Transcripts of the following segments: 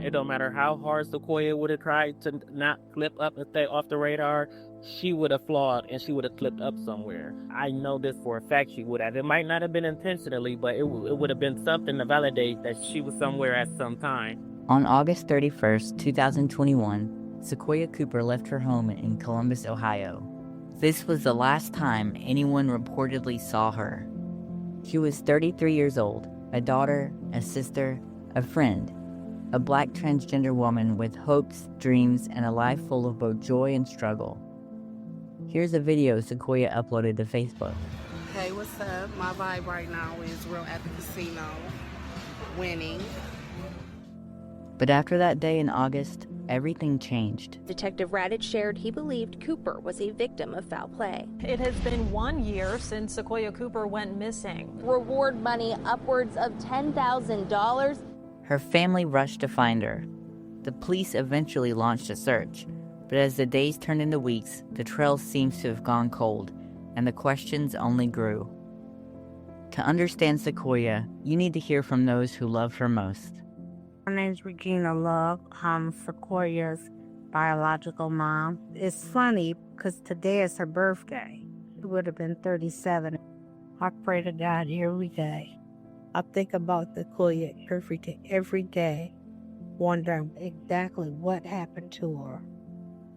It don't matter how hard Sequoia would have tried to not slip up and stay off the radar, she would have flawed and she would have slipped up somewhere. I know this for a fact she would have. It might not have been intentionally, but it would have been something to validate that she was somewhere at some time. On August 31st, 2021, Sacoya Cooper left her home in Columbus, Ohio. This was the last time anyone reportedly saw her. She was 33 years old, a daughter, a sister, a friend, a Black transgender woman with hopes, dreams, and a life full of both joy and struggle. Here's a video Sequoia uploaded to Facebook. Hey, what's up? My vibe right now is real at the casino, winning. But after that day in August, everything changed. Detective Radich shared he believed Cooper was a victim of foul play. It has been 1 year since Sacoya Cooper went missing. Reward money upwards of $10,000. Her family rushed to find her. The police eventually launched a search, but as the days turned into weeks, the trail seems to have gone cold, and the questions only grew. To understand Sequoia, you need to hear from those who loved her most. My name's Regina Love. I'm Sequoia's biological mom. It's funny because today is her birthday. She would have been 37. I pray to God every day. I think about Sequoia every day, wondering exactly what happened to her.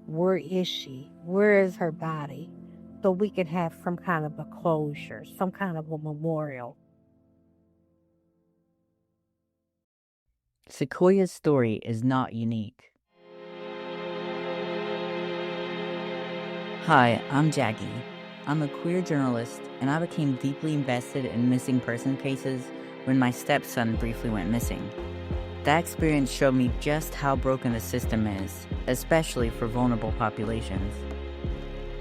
Where is she? Where is her body? So we can have some kind of a closure, some kind of a memorial. Sequoia's story is not unique. Hi, I'm Jackie. I'm a queer journalist, and I became deeply invested in missing person cases when my stepson briefly went missing. That experience showed me just how broken the system is, especially for vulnerable populations.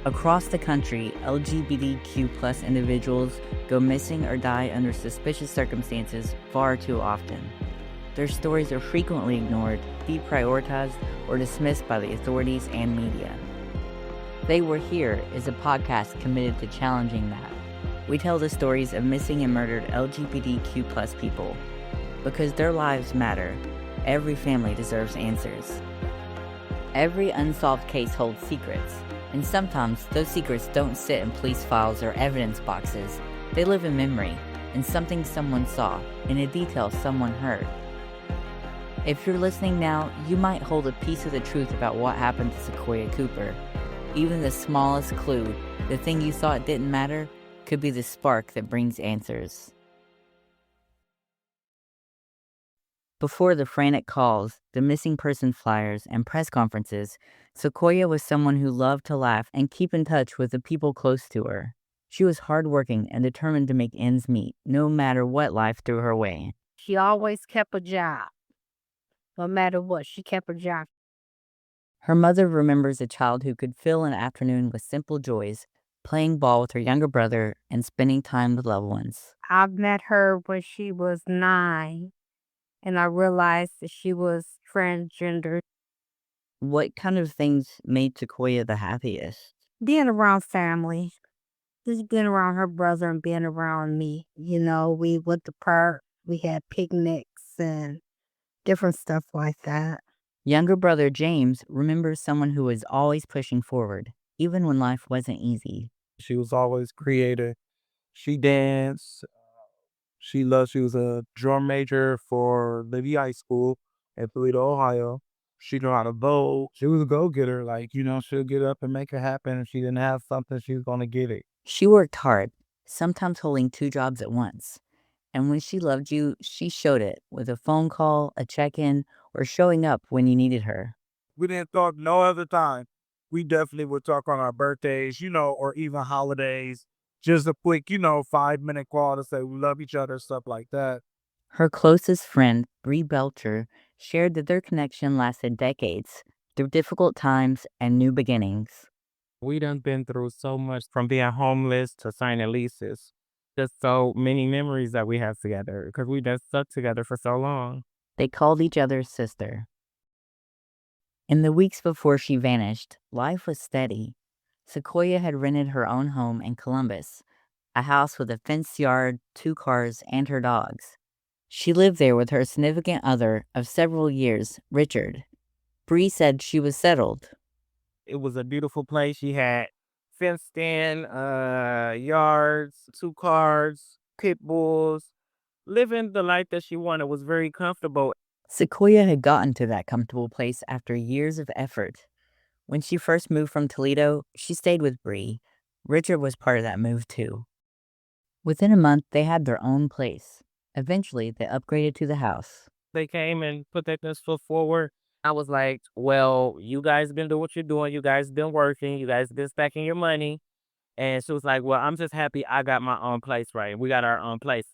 Across the country, LGBTQ+ individuals go missing or die under suspicious circumstances far too often. Their stories are frequently ignored, deprioritized, or dismissed by the authorities and media. They Were Here is a podcast committed to challenging that. We tell the stories of missing and murdered LGBTQ+ people. Because their lives matter, every family deserves answers. Every unsolved case holds secrets, and sometimes those secrets don't sit in police files or evidence boxes. They live in memory, in something someone saw, in a detail someone heard. If you're listening now, you might hold a piece of the truth about what happened to Sacoya Cooper. Even the smallest clue, the thing you thought didn't matter, could be the spark that brings answers. Before the frantic calls, the missing person flyers, and press conferences, Sequoia was someone who loved to laugh and keep in touch with the people close to her. She was hardworking and determined to make ends meet, no matter what life threw her way. She always kept a job. No matter what, she kept her job. Her mother remembers a child who could fill an afternoon with simple joys, playing ball with her younger brother and spending time with loved ones. I met her when she was 9, and I realized that she was transgender. What kind of things made Sequoia the happiest? Being around family, just being around her brother and being around me. You know, we went to park, we had picnics and different stuff like that. Younger brother James remembers someone who was always pushing forward, even when life wasn't easy. She was always creative. She danced. She was a drum major for Libby High School in Toledo, Ohio. She knew how to vote. She was a go-getter. She'll get up and make it happen. If she didn't have something, she was going to get it. She worked hard, sometimes holding 2 jobs at once. And when she loved you, she showed it with a phone call, a check-in, or showing up when you needed her. We didn't talk no other time. We definitely would talk on our birthdays, or even holidays. Just a quick, 5-minute call to say we love each other, stuff like that. Her closest friend, Bree Belcher, shared that their connection lasted decades, through difficult times and new beginnings. We done been through so much, from being homeless to signing leases. Just so many memories that we have together because we just stuck together for so long. They called each other sister. In the weeks before she vanished, life was steady. Sequoia had rented her own home in Columbus, a house with a fenced yard, 2 cars, and her dogs. She lived there with her significant other of several years, Richard. Bree said she was settled. It was a beautiful place. She had fenced in yards, 2 cars, pit bulls, living the life that she wanted, was very comfortable. Sequoia had gotten to that comfortable place after years of effort. When she first moved from Toledo, she stayed with Bree. Richard was part of that move too. Within a month, they had their own place. Eventually, they upgraded to the house. They came and put their best foot forward. I was like, well, you guys been doing what you're doing. You guys been working. You guys been stacking your money. And she was like, well, I'm just happy I got my own place, right? We got our own place.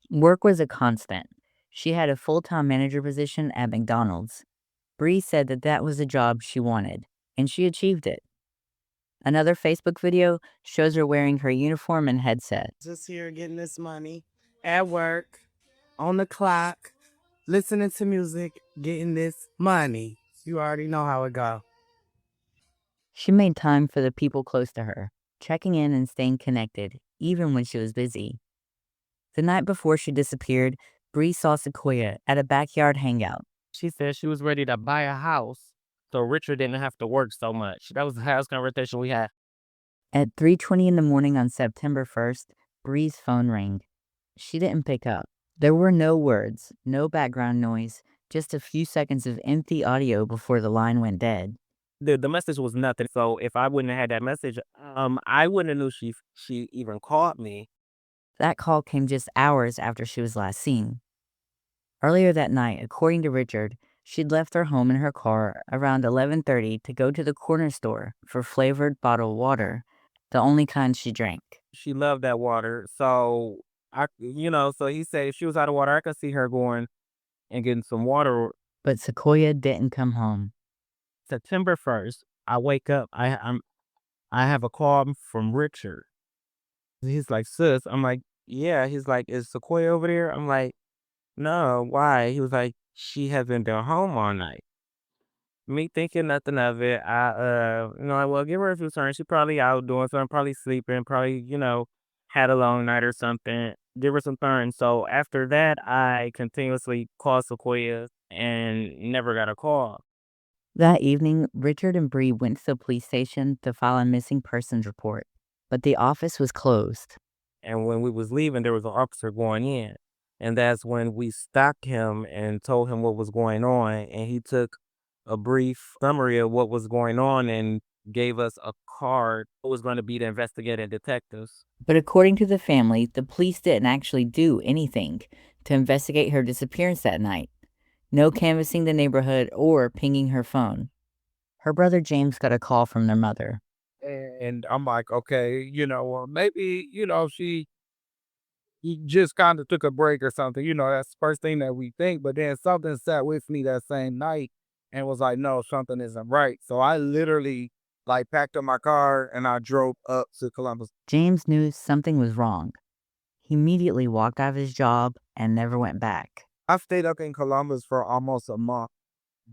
Work was a constant. She had a full-time manager position at McDonald's. Bree said that that was the job she wanted, and she achieved it. Another Facebook video shows her wearing her uniform and headset. Just here getting this money at work, on the clock, listening to music, getting this money. You already know how it go. She made time for the people close to her, checking in and staying connected, even when she was busy. The night before she disappeared, Bree saw Sequoia at a backyard hangout. She said she was ready to buy a house so Richard didn't have to work so much. That was the house conversation we had. At 3:20 in the morning on September 1st, Bree's phone rang. She didn't pick up. There were no words, no background noise, just a few seconds of empty audio before the line went dead. The message was nothing. So if I wouldn't have had that message, I wouldn't have knew she even called me. That call came just hours after she was last seen. Earlier that night, according to Richard, she'd left her home in her car around 11:30 to go to the corner store for flavored bottled water, the only kind she drank. She loved that water. So so he said if she was out of water, I could see her going and getting some water. But Sequoia didn't come home. September 1st, I wake up. I have a call from Richard. He's like, sis. I'm like, yeah. He's like, is Sequoia over there? I'm like, no. Why? He was like, she hasn't been home all night. Me thinking nothing of it. Like, well, give her a few turns. She probably out doing something, probably sleeping, probably, had a long night or something. Give her some turns. So after that, I continuously called Sequoia and never got a call. That evening, Richard and Bree went to the police station to file a missing persons report, but the office was closed. And when we was leaving, there was an officer going in. And that's when we stopped him and told him what was going on. And he took a brief summary of what was going on and gave us a card who was going to be the investigating detectives. But according to the family, the police didn't actually do anything to investigate her disappearance that night. No canvassing the neighborhood or pinging her phone. Her brother James got a call from their mother. And I'm like, okay, or maybe, she just kind of took a break or something. That's the first thing that we think. But then something sat with me that same night and was like, no, something isn't right. So I literally like packed up my car and I drove up to Columbus. James knew something was wrong. He immediately walked out of his job and never went back. I stayed up in Columbus for almost a month,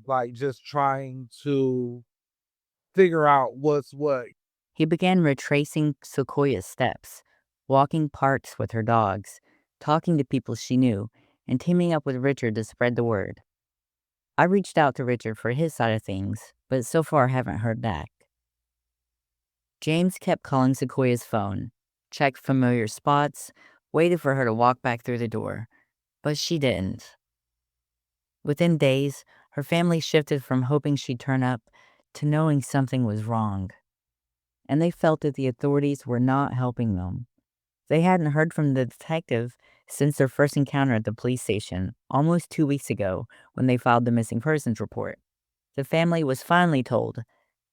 like just trying to figure out what's what. He began retracing Sequoia's steps, walking parks with her dogs, talking to people she knew, and teaming up with Richard to spread the word. I reached out to Richard for his side of things, but so far haven't heard back. James kept calling Sequoia's phone, checked familiar spots, waited for her to walk back through the door, but she didn't. Within days, her family shifted from hoping she'd turn up to knowing something was wrong. And they felt that the authorities were not helping them. They hadn't heard from the detective since their first encounter at the police station, almost 2 weeks ago when they filed the missing persons report. The family was finally told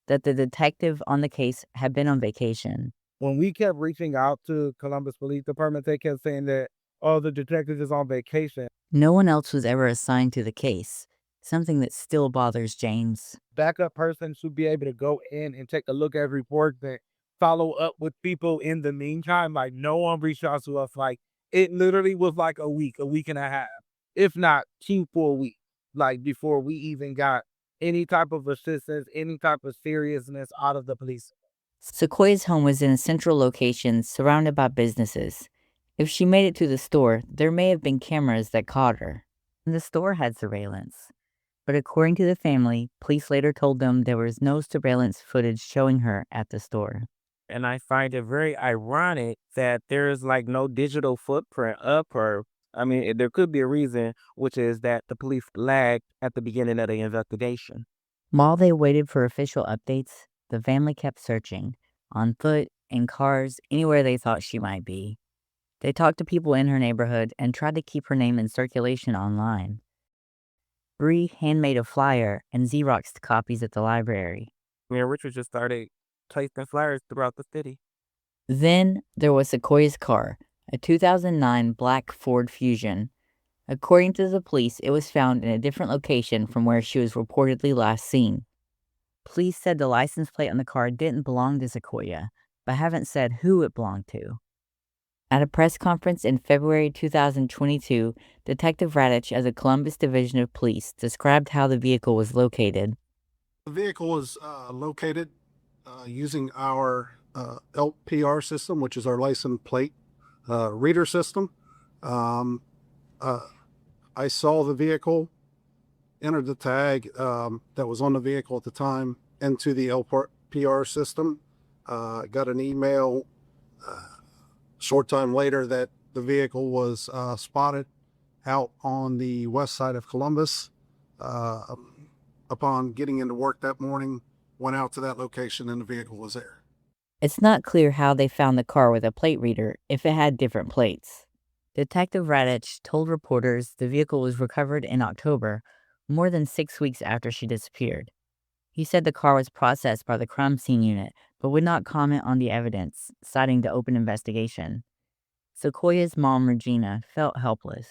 that the detective on the case had been on vacation. When we kept reaching out to Columbus Police Department, they kept saying that, oh, the detective is on vacation. No one else was ever assigned to the case, something that still bothers James. Backup person should be able to go in and take a look at reports and follow up with people in the meantime. Like, no one reached out to us. Like, it literally was like a week and a half, if not 2 full weeks, like before we even got any type of assistance, any type of seriousness out of the police. Sequoia's home was in a central location surrounded by businesses. If she made it to the store, there may have been cameras that caught her. And the store had surveillance. But according to the family, police later told them there was no surveillance footage showing her at the store. And I find it very ironic that there's like no digital footprint of her. I mean, there could be a reason, which is that the police lagged at the beginning of the investigation. While they waited for official updates, the family kept searching, on foot, in cars, anywhere they thought she might be. They talked to people in her neighborhood and tried to keep her name in circulation online. Bree handmade a flyer and Xeroxed copies at the library. Me and Richard just started placing flyers throughout the city. Then there was Sequoia's car, a 2009 black Ford Fusion. According to the police, it was found in a different location from where she was reportedly last seen. Police said the license plate on the car didn't belong to Sequoia, but haven't said who it belonged to. At a press conference in February 2022, Detective Radich of the Columbus Division of Police described how the vehicle was located. The vehicle was located using our LPR system, which is our license plate reader system. I saw the vehicle, entered the tag that was on the vehicle at the time into the LPR system. Got an email short time later that the vehicle was spotted out on the west side of Columbus. Upon getting into work that morning, went out to that location and the vehicle was there. It's not clear how they found the car with a plate reader if it had different plates. Detective Radich told reporters the vehicle was recovered in October, more than 6 weeks after she disappeared. He said the car was processed by the crime scene unit, but would not comment on the evidence, citing the open investigation. Sequoia's mom, Regina, felt helpless.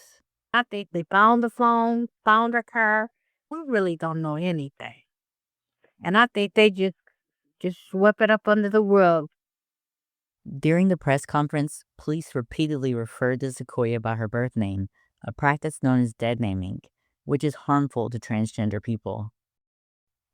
I think they found the phone, found her car. We really don't know anything. And I think they just swept it up under the rug. During the press conference, police repeatedly referred to Sequoia by her birth name, a practice known as dead naming, which is harmful to transgender people.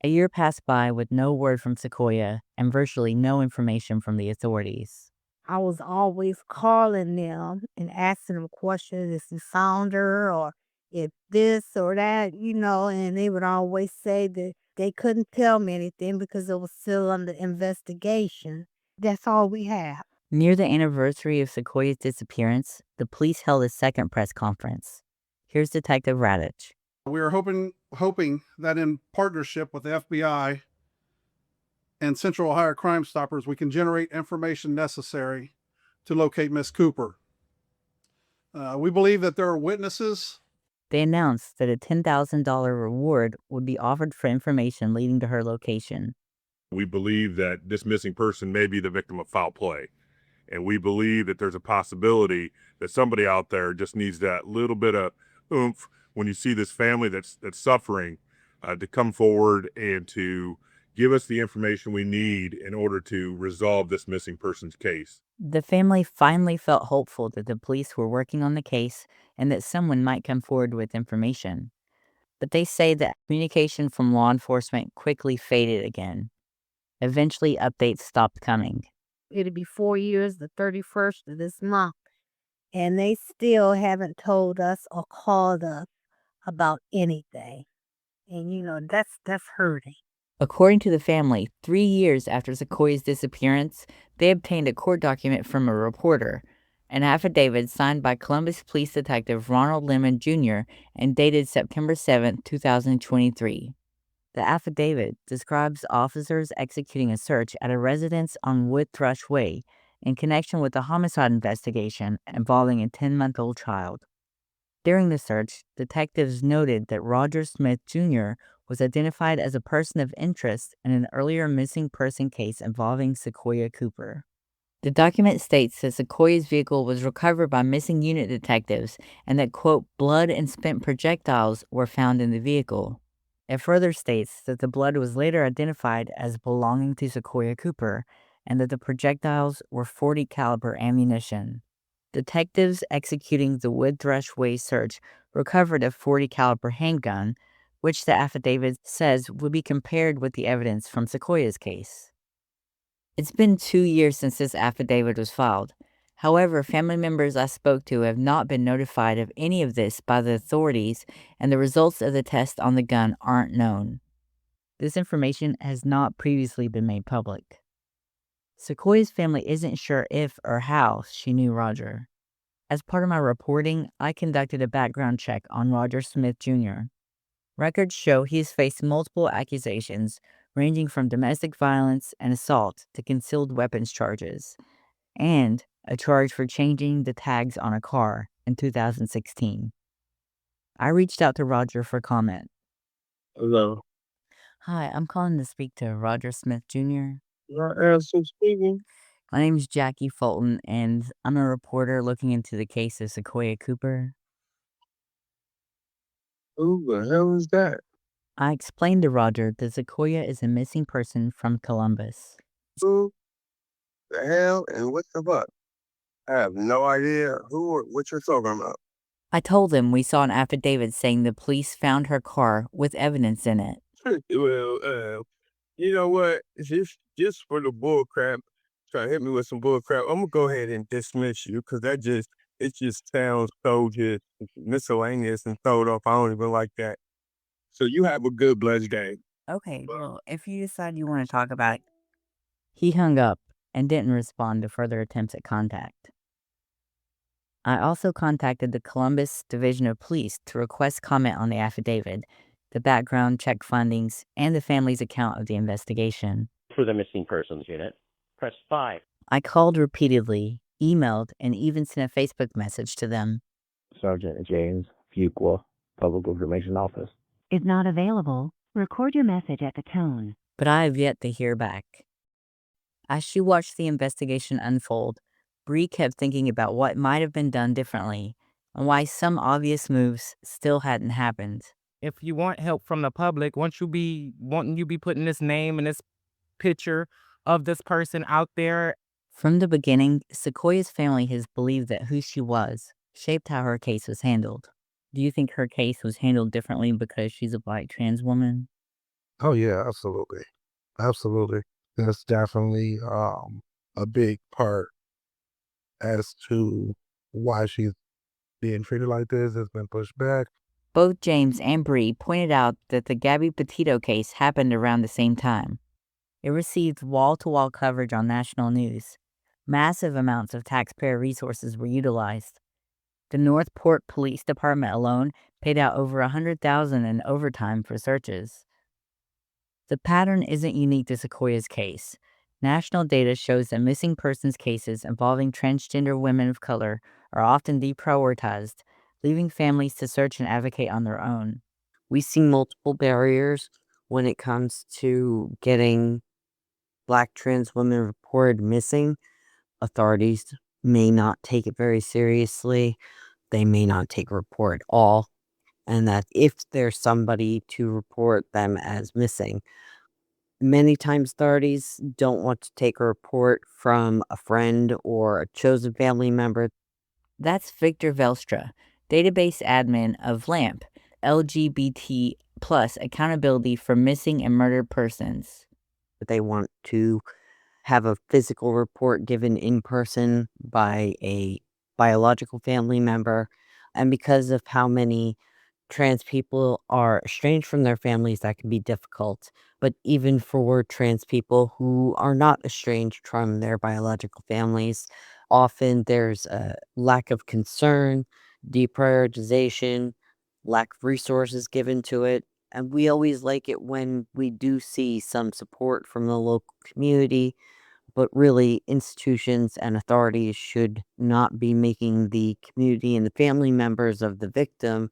A year passed by with no word from Sequoia and virtually no information from the authorities. I was always calling them and asking them questions if you found her or if this or that, and they would always say that they couldn't tell me anything because it was still under investigation. That's all we have. Near the anniversary of Sequoia's disappearance, the police held a second press conference. Here's Detective Radich. We are hoping that in partnership with the FBI and Central Ohio Crime Stoppers, we can generate information necessary to locate Miss Cooper. We believe that there are witnesses. They announced that a $10,000 reward would be offered for information leading to her location. We believe that this missing person may be the victim of foul play. And we believe that there's a possibility that somebody out there just needs that little bit of oomph when you see this family that's suffering to come forward and to give us the information we need in order to resolve this missing person's case. The family finally felt hopeful that the police were working on the case and that someone might come forward with information. But they say that communication from law enforcement quickly faded again. Eventually, updates stopped coming. It'll be 4 years, the 31st of this month, and they still haven't told us or called us about anything. And that's hurting. According to the family, 3 years after Sequoia's disappearance, they obtained a court document from a reporter, an affidavit signed by Columbus Police Detective Ronald Lemon Jr. and dated September 7, 2023. The affidavit describes officers executing a search at a residence on Wood Thrush Way in connection with a homicide investigation involving a 10-month-old child. During the search, detectives noted that Roger Smith Jr. was identified as a person of interest in an earlier missing person case involving Sacoya Cooper. The document states that Sequoia's vehicle was recovered by missing unit detectives and that, quote, blood and spent projectiles were found in the vehicle. It further states that the blood was later identified as belonging to Sacoya Cooper and that the projectiles were .40 caliber ammunition. Detectives executing the Wood Thrush Way search recovered a .40 caliber handgun, which the affidavit says would be compared with the evidence from Sequoia's case. It's been 2 years since this affidavit was filed. However, family members I spoke to have not been notified of any of this by the authorities, and the results of the test on the gun aren't known. This information has not previously been made public. Sequoia's family isn't sure if or how she knew Roger. As part of my reporting, I conducted a background check on Roger Smith Jr. Records show he has faced multiple accusations, ranging from domestic violence and assault to concealed weapons charges, and a charge for changing the tags on a car in 2016. I reached out to Roger for comment. Hello. Hi, I'm calling to speak to Roger Smith Jr. Your answer speaking. My name's Jackie Fulton, and I'm a reporter looking into the case of Sacoya Cooper. Who the hell is that? I explained to Roger that Sequoia is a missing person from Columbus. Who the hell and what the fuck? I have no idea who or what you're talking about. I told him we saw an affidavit saying the police found her car with evidence in it. Well, you know what? Just for the bull crap, try to hit me with some bull crap. I'm gonna go ahead and dismiss you because it just sounds so just miscellaneous and throwed off. I don't even like that. So you have a good blessed day. Okay, well, if you decide you want to talk about it. He hung up and didn't respond to further attempts at contact. I also contacted the Columbus Division of Police to request comment on the affidavit, the background check findings, and the family's account of the investigation. For the missing persons unit, press 5. I called repeatedly, emailed, and even sent a Facebook message to them. Sergeant James Fuqua, Public Information Office. Is not available. Record your message at the tone. But I have yet to hear back. As she watched the investigation unfold, Bree kept thinking about what might have been done differently and why some obvious moves still hadn't happened. If you want help from the public, won't you be putting this name and this picture of this person out there? From the beginning, Sequoia's family has believed that who she was shaped how her case was handled. Do you think her case was handled differently because she's a Black trans woman? Oh yeah, absolutely. Absolutely. That's definitely a big part as to why she's being treated like this. It's been pushed back. Both James and Bree pointed out that the Gabby Petito case happened around the same time. It received wall-to-wall coverage on national news. Massive amounts of taxpayer resources were utilized. The Northport Police Department alone paid out over $100,000 in overtime for searches. The pattern isn't unique to Sequoia's case. National data shows that missing persons cases involving transgender women of color are often deprioritized, leaving families to search and advocate on their own. We see multiple barriers when it comes to getting Black trans women reported missing. Authorities may not take it very seriously. They may not take a report at all. And that if there's somebody to report them as missing, many times authorities don't want to take a report from a friend or a chosen family member. That's Victor Velstra, database admin of LAMP, LGBT plus Accountability for Missing and Murdered Persons. They want to have a physical report given in person by a biological family member. And because of how many trans people are estranged from their families, that can be difficult. But even for trans people who are not estranged from their biological families, often there's a lack of concern, deprioritization, lack of resources given to it. And we always like it when we do see some support from the local community, but really institutions and authorities should not be making the community and the family members of the victim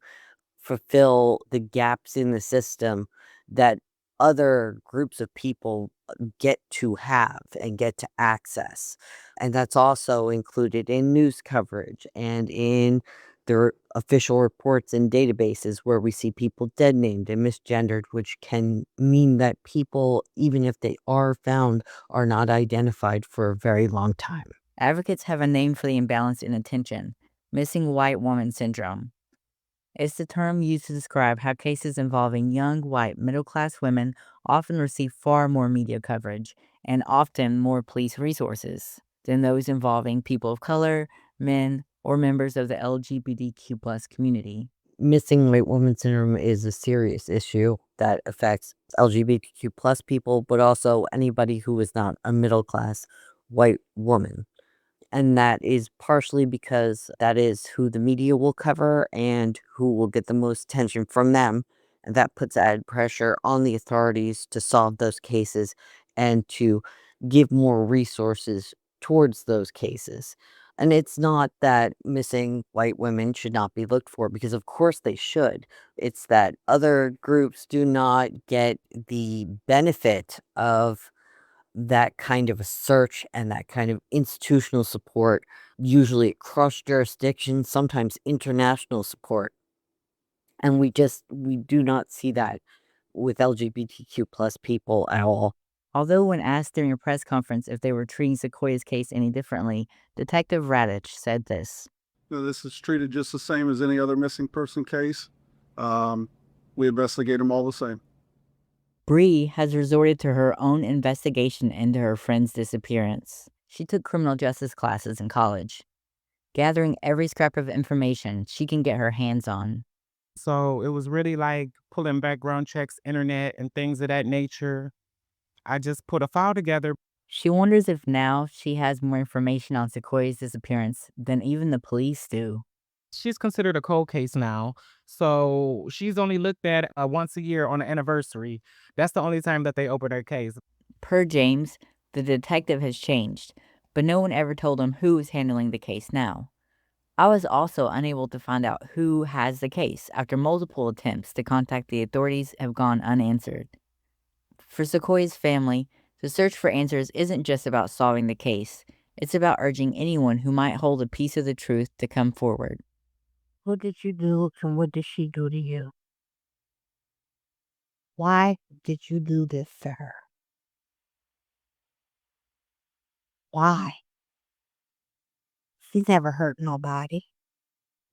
fulfill the gaps in the system that other groups of people get to have and get to access. And that's also included in news coverage and in their official reports and databases where we see people dead named and misgendered, which can mean that people, even if they are found, are not identified for a very long time. Advocates have a name for the imbalance in attention: missing white woman syndrome. It's the term used to describe how cases involving young, white, middle-class women often receive far more media coverage and often more police resources. than those involving people of color, men, or members of the LGBTQ plus community. Missing white woman syndrome is a serious issue that affects LGBTQ plus people, but also anybody who is not a middle class white woman. And that is partially because that is who the media will cover and who will get the most attention from them. And that puts added pressure on the authorities to solve those cases and to give more resources towards those cases. And it's not that missing white women should not be looked for, because of course they should. It's that other groups do not get the benefit of that kind of a search and that kind of institutional support, usually across jurisdictions, sometimes international support. And we do not see that with LGBTQ plus people at all. Although when asked during a press conference if they were treating Sequoia's case any differently, Detective Radich said this. This is treated just the same as any other missing person case. We investigate them all the same. Bree has resorted to her own investigation into her friend's disappearance. She took criminal justice classes in college, gathering every scrap of information she can get her hands on. So it was really like pulling background checks, internet, and things of that nature. I just put a file together. She wonders if now she has more information on Sequoia's disappearance than even the police do. She's considered a cold case now, so she's only looked at once a year on an anniversary. That's the only time that they open her case. Per James, the detective has changed, but no one ever told him who is handling the case now. I was also unable to find out who has the case after multiple attempts to contact the authorities have gone unanswered. For Sequoia's family, the search for answers isn't just about solving the case. It's about urging anyone who might hold a piece of the truth to come forward. What did you do and what did she do to you? Why did you do this to her? Why? She's never hurt nobody.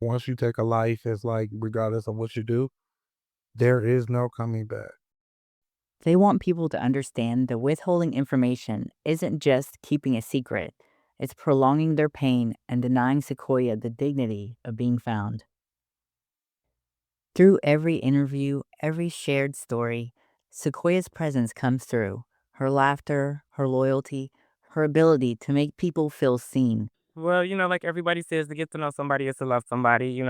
Once you take a life, it's like, regardless of what you do, there is no coming back. They want people to understand that withholding information isn't just keeping a secret. It's prolonging their pain and denying Sequoia the dignity of being found. Through every interview, every shared story, Sequoia's presence comes through. Her laughter, her loyalty, her ability to make people feel seen. Well, like everybody says, to get to know somebody is to love somebody,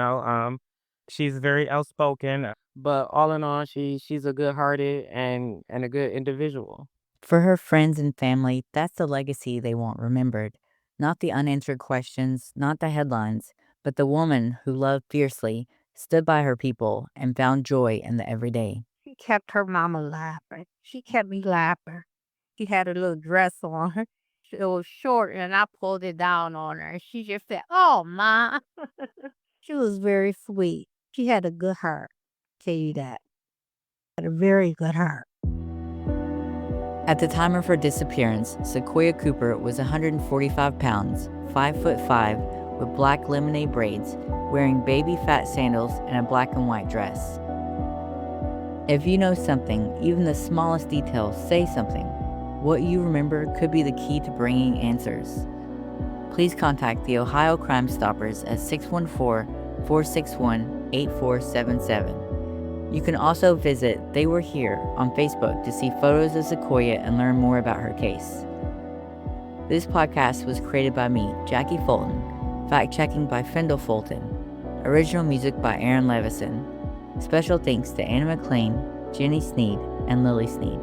She's very outspoken, but all in all, she's a good-hearted and a good individual. For her friends and family, that's the legacy they want remembered. Not the unanswered questions, not the headlines, but the woman who loved fiercely, stood by her people, and found joy in the everyday. She kept her mama laughing. She kept me laughing. She had a little dress on her. It was short, and I pulled it down on her. She just said, "Oh, Ma." She was very sweet. She had a good heart. Tell you that. Had a very good heart. At the time of her disappearance, Sacoya Cooper was 145 pounds, 5'5", with black lemonade braids, wearing baby fat sandals and a black and white dress. If you know something, even the smallest detail, say something. What you remember could be the key to bringing answers. Please contact the Ohio Crime Stoppers at 614-461-8477. You can also visit They Were Here on Facebook to see photos of Sequoia and learn more about her case. This podcast was created by me, Jackie Fulton, fact-checking by Fendel Fulton, original music by Aaron Levison. Special thanks to Anna McLean, Jenny Sneed, and Lily Sneed.